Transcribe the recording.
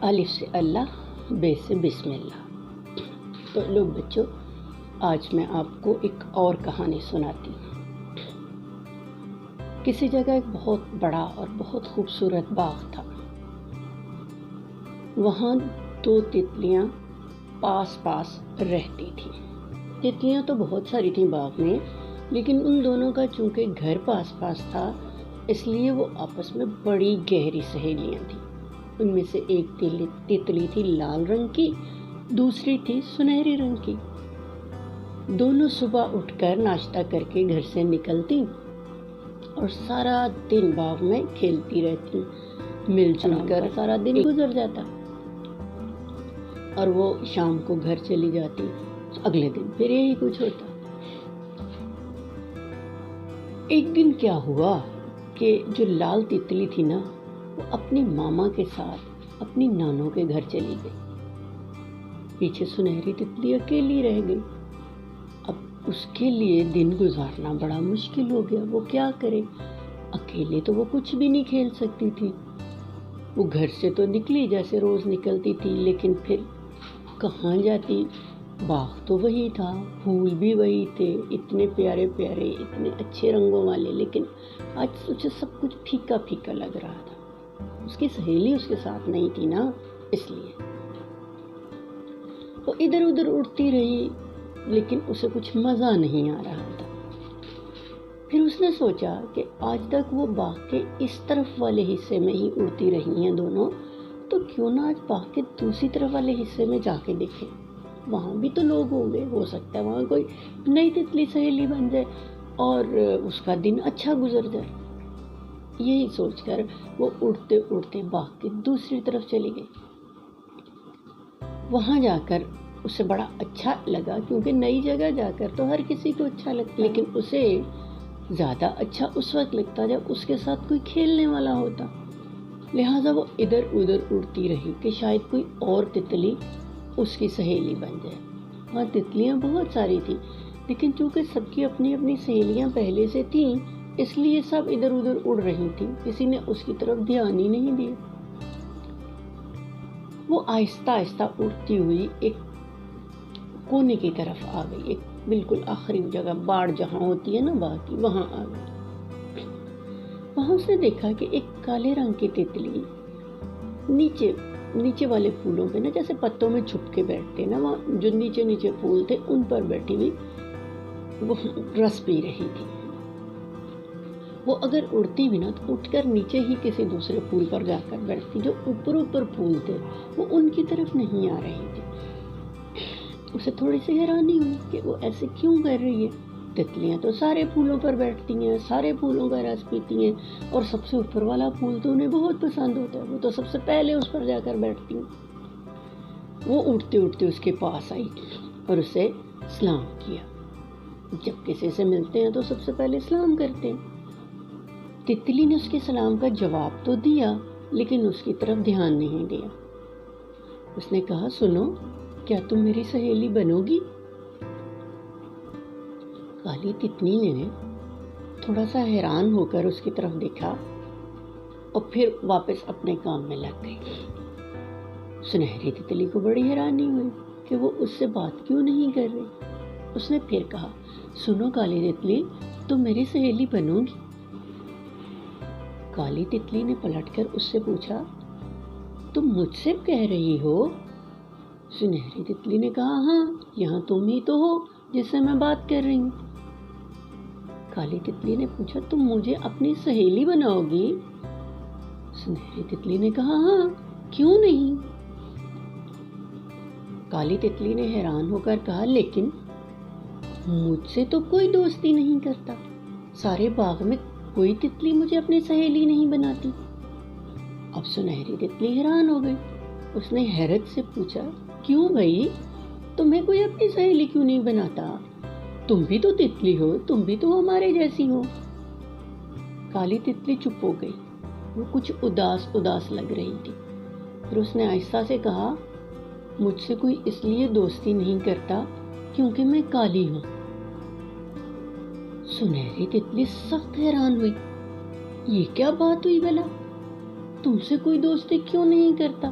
الف سے اللہ، بے سے بسم اللہ۔ تو لوگ بچوں، آج میں آپ کو ایک اور کہانی سناتی ہوں۔ کسی جگہ ایک بہت بڑا اور بہت خوبصورت باغ تھا۔ وہاں دو تتلیاں پاس پاس رہتی تھیں۔ تتلیاں تو بہت ساری تھیں باغ میں، لیکن ان دونوں کا چونکہ گھر پاس پاس تھا، اس لیے وہ آپس میں بڑی گہری سہیلیاں تھیں۔ ان میں سے ایک تتلی تھی لال رنگ کی، دوسری تھی سنہری رنگ کی۔ دونوں صبح اٹھ کر ناشتہ کر کے گھر سے نکلتی اور سارا دن باغ میں کھیلتی رہتی، مل جل کر سارا دن گزر جاتا اور وہ شام کو گھر چلی جاتی۔ اگلے دن پھر یہی کچھ ہوتا۔ ایک دن کیا ہوا کہ جو لال تتلی تھی نا، وہ اپنی ماما کے ساتھ اپنی نانوں کے گھر چلی گئی۔ پیچھے سنہری تتلی اکیلی رہ گئی۔ اب اس کے لیے دن گزارنا بڑا مشکل ہو گیا۔ وہ کیا کرے؟ اکیلے تو وہ کچھ بھی نہیں کھیل سکتی تھی۔ وہ گھر سے تو نکلی جیسے روز نکلتی تھی، لیکن پھر کہاں جاتی؟ باغ تو وہی تھا، پھول بھی وہی تھے، اتنے پیارے پیارے، اتنے اچھے رنگوں والے، لیکن آج اسے سب کچھ پھیکا پھیکا لگ رہا تھا۔ اس کی سہیلی اس کے ساتھ نہیں تھی نا، اس لیے وہ ادھر ادھر اڑتی رہی، لیکن اسے کچھ مزہ نہیں آ رہا تھا۔ پھر اس نے سوچا کہ آج تک وہ باغ کے اس طرف والے حصے میں ہی اڑتی رہی ہیں دونوں، تو کیوں نہ آج باغ کے دوسری طرف والے حصے میں جا کے دیکھیں۔ وہاں بھی تو لوگ ہوں گے، ہو سکتا ہے وہاں کوئی نئی تتلی سہیلی بن جائے اور اس کا دن اچھا گزر جائے۔ یہی سوچ کر وہ اڑتے اڑتے باغ کی دوسری طرف چلی گئی۔ وہاں جا کر اسے بڑا اچھا لگا، کیونکہ نئی جگہ جا کر تو ہر کسی کو اچھا لگتا، لیکن اسے زیادہ اچھا اس وقت لگتا جب اس کے ساتھ کوئی کھیلنے والا ہوتا۔ لہٰذا وہ ادھر ادھر اڑتی رہی کہ شاید کوئی اور تتلی اس کی سہیلی بن جائے۔ وہاں تتلیاں بہت ساری تھیں، لیکن چونکہ سب کی اپنی اپنی سہیلیاں پہلے سے تھیں، اس لیے سب ادھر ادھر اڑ رہی تھیں، کسی نے اس کی طرف دھیان ہی نہیں دیا۔ وہ آہستہ آہستہ اڑتی ہوئی ایک کونے کی طرف آ گئی، ایک بالکل آخری جگہ، باڑ جہاں ہوتی ہے نا باغ کی، وہاں آ گئی۔ وہاں اس نے دیکھا کہ ایک کالے رنگ کی تتلی نیچے والے پھولوں پہ نا، جیسے پتوں میں چھپ کے بیٹھتے نا، وہاں جو نیچے نیچے پھول تھے ان پر بیٹھی ہوئی وہ رس پی رہی تھی۔ وہ اگر اڑتی بھی نا تو اٹھ کر نیچے ہی کسی دوسرے پھول پر جا کر بیٹھتی، جو اوپر اوپر پھول تھے وہ ان کی طرف نہیں آ رہی تھی۔ اسے تھوڑی سی حیرانی ہوئی کہ وہ ایسے کیوں کر رہی ہے۔ تتلیاں تو سارے پھولوں پر بیٹھتی ہیں، سارے پھولوں کا رس پیتی ہیں، اور سب سے اوپر والا پھول تو انہیں بہت پسند ہوتا ہے، وہ تو سب سے پہلے اس پر جا کر بیٹھتی ہیں۔ وہ اٹھتے اٹھتے اس کے پاس آئی اور اسے سلام کیا۔ جب کسی سے ملتے ہیں تو سب سے پہلے سلام کرتے ہیں۔ تتلی نے اس کے سلام کا جواب تو دیا، لیکن اس کی طرف دھیان نہیں دیا۔ اس نے کہا، سنو، کیا تم میری سہیلی بنو گی؟ کالی تتلی نے تھوڑا سا حیران ہو کر اس کی طرف دیکھا اور پھر واپس اپنے کام میں لگ گئی۔ سنہری تتلی کو بڑی حیرانی ہوئی کہ وہ اس سے بات کیوں نہیں کر رہی۔ اس نے پھر کہا، سنو کالی تتلی، تم میری سہیلی بنو گی؟ کالی تتلی نے پلٹ کر اس سے پوچھا، تم مجھ سے کہہ رہی ہو؟ سنہری تتلی نے کہا، ہاں، یہاں تم ہی تو ہو جس سے میں بات کر رہی ہوں۔ کالی تتلی نے پوچھا، تم مجھے اپنی سہیلی بناؤ گی؟ سنہری تتلی نے کہا، ہاں، کیوں نہیں؟ کالی تتلی نے حیران ہو کر کہا، لیکن مجھ سے تو کوئی دوستی نہیں کرتا، سارے باغ میں کوئی تتلی مجھے اپنی سہیلی نہیں بناتی۔ اب سنہری تتلی حیران ہو گئی۔ اس نے حیرت سے پوچھا، کیوں بھائی، تمہیں کوئی اپنی سہیلی کیوں نہیں بناتا؟ تم بھی تو تتلی ہو، تم بھی تو ہمارے جیسی ہو۔ کالی تتلی چپ ہو گئی، وہ کچھ اداس لگ رہی تھی۔ پھر اس نے آہستہ سے کہا، مجھ سے کوئی اس لیے دوستی نہیں کرتا کیونکہ میں کالی ہوں۔ سنہری تتلی سخت حیران ہوئی، یہ کیا بات ہوئی بھلا؟ تم سے کوئی دوستی کیوں نہیں کرتا؟